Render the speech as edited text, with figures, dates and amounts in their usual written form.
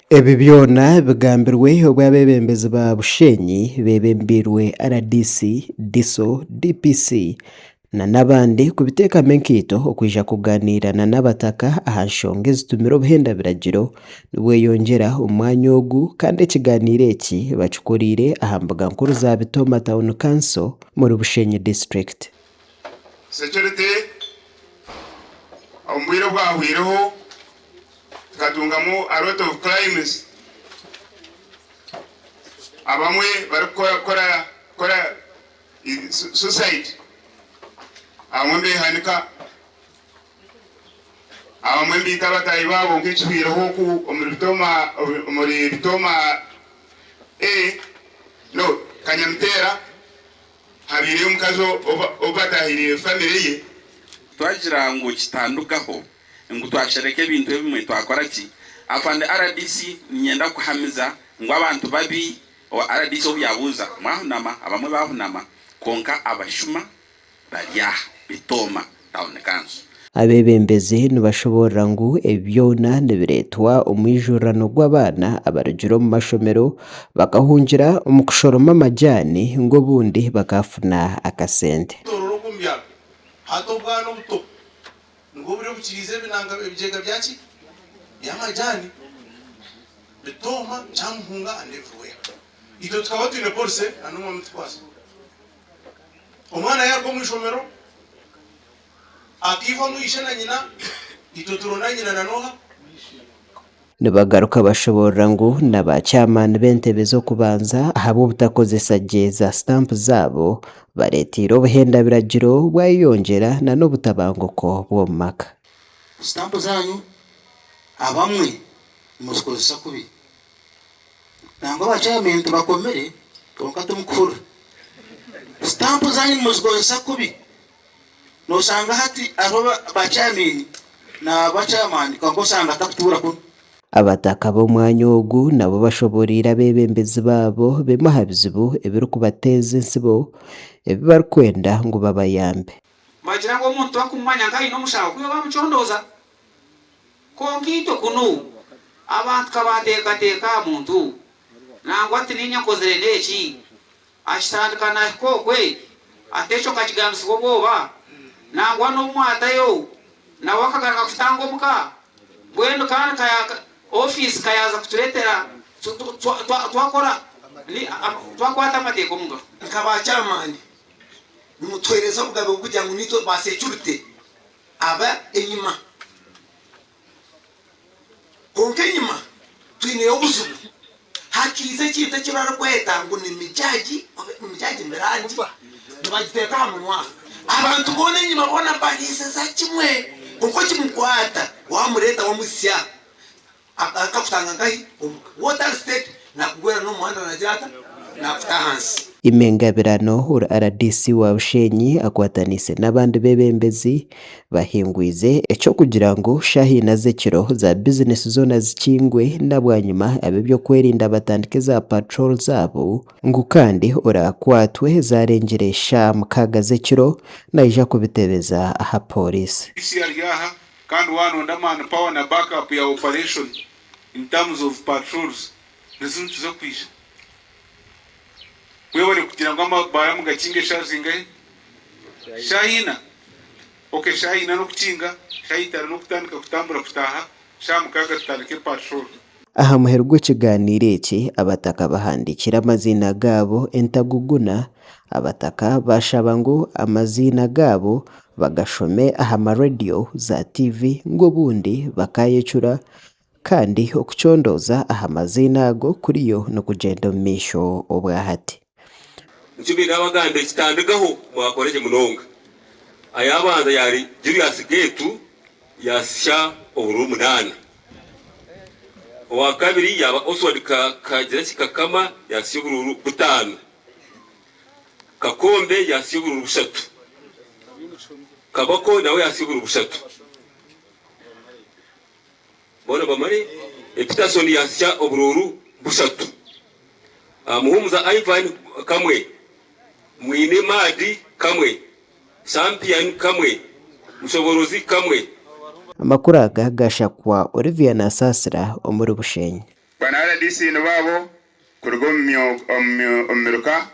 Ebi byona bigambirwe obw'abebembezi ba Bushenyi bebembirwe RDC, DISO, DPC na n'abandi kubiteekamo enkaito okwija kuganirana n'abataka aha nshonga ezitumire obuhenda biragiro nibweyongyera omwanya ogu, kandi ekiganiiro eki bakikoreire aha mbuga nkuru za Bitoma Town Council muri Bushenyi District. Security ombwire bwahwireho tukatungamo a lot of crimes. Abamwe barikora suicide, abamwe behanika, abamwe mbita batayi babo nk'ekihwireho ku omuri Bitoma Kanyamutera habire omukazi obatahiriye family ye. Twagira ngo kitandukaho ngo twashereke ibintu bimwe twakora ki afande RDC nyenda kuhamiza ngo abantu babi o RDC obyabuza mwahunama abamwe bahunama konka abashuma barya Bitoma Town Council. Abebembezi nibashobora ngu ebyona nibiretwa omwijurano gw'abaana abarugiro mu mashomero bakahungira omu kushoroma amajani ngo bundi bakafuna akasente. Hato bwana buto ngo buri bukirize binanga ebijega byaki byamajani Bitoma Cyamuhunga and everywhere. Ito tukaba tune police anuma mutwasa omwana yarwo mu ishomero akiva mu ishana nyina ito turona nyina nanoha nibagaruka bashobora ngo n'abacyamani b'entebe zo kubanza ahabo butakozesa za stamp zabo baretira obuhenda biragiro bwayongera na n'obutabanguko bw'omumaka. Stamp zanyu abamwe muzikozesa kubi nangwa abacyamani tubakomere tonka tumukura. Stamp zanyu muzikozesa kubi nosanga hati abo bacyamani na bacyamani kango sanga takutura kuno. Abataka b'omwanya ogu nabo bashoborera abebembezi babo bemaha bizibu ebiri kubateza ensibo ebibarikwenda ngo babayambe. Bagira ngo omuntu akumanya ngai n'omushaho kuyo bamuchondoza konkito kuno abantu kabateekateeka muntu nangwa tininya kozere neki ashitandika nakokwe atecho kakigamisibo boba nangwa n'omwatayo nawe akagaruka kutanga omuka bwendo kandi kayaka office kayaza kutuletera twakora twakwata amateko munga nkabacyamani nimutwereza ubugabe kugira ngo nito basecurity aba enyima konke enyima twine obuzubu hakirize cyita kirara kweta ngo ni mijaji mirandi bagiteka hamunwa abantu bone enyima bona bagise za kimwe kuko kimukwata wamureta wamusya akakutanga ngai water state nakugwera no muhanda najata nakutahansi. Imengabirano RDC wa Bushenyi akwatanise n'abandi bebembezi bahingwize eco kugira ngo shahina zekiro za business zone zikingwe nabwanyuma abebyo kwerinda batandike za patrol zabo ngo kandi orakwatwe zarengeresha mukaga zekiro naija kubitebeza aha police. Isiyaryaha kandi wano ndamana power na backup ya operation in terms of patrols nizintu zo kwisha wewe kugira ngo amabaya mugakinge shazinga shahina shahina no kukinga shahitara no kutandika kutambura kutaha shamukaga tutandike patrol. Aha muherwe ikiganiro iki abataka bahandikira amazina gabo entaguguna abataka bashaba ngo amazina gabo bagashome aha radio za TV ngo bundi bakayecura kandi okuchondoza aha mazina ago kuriyo no kugenda misho obwahati. Nchibira abagande kitandikaho mwakoreje munonga ayabanza yari Julius Getu yasya oburu 8 owa kabiri yaba Oswald Kagera Kikakama yasya oburu 5 Kakombe yasya oburu 3 Kabako nawe yasya oburu 3 bona bamari Peterson yasya oburu 3 Muhumuza Ivan kamwe Mwine Madi kamwe Champion kamwe Mushoborozi kamwe amakuru aga gashakwa Olivier Nasasira omuri Bushenyi. Bana RDC no babo kurugo omumiruka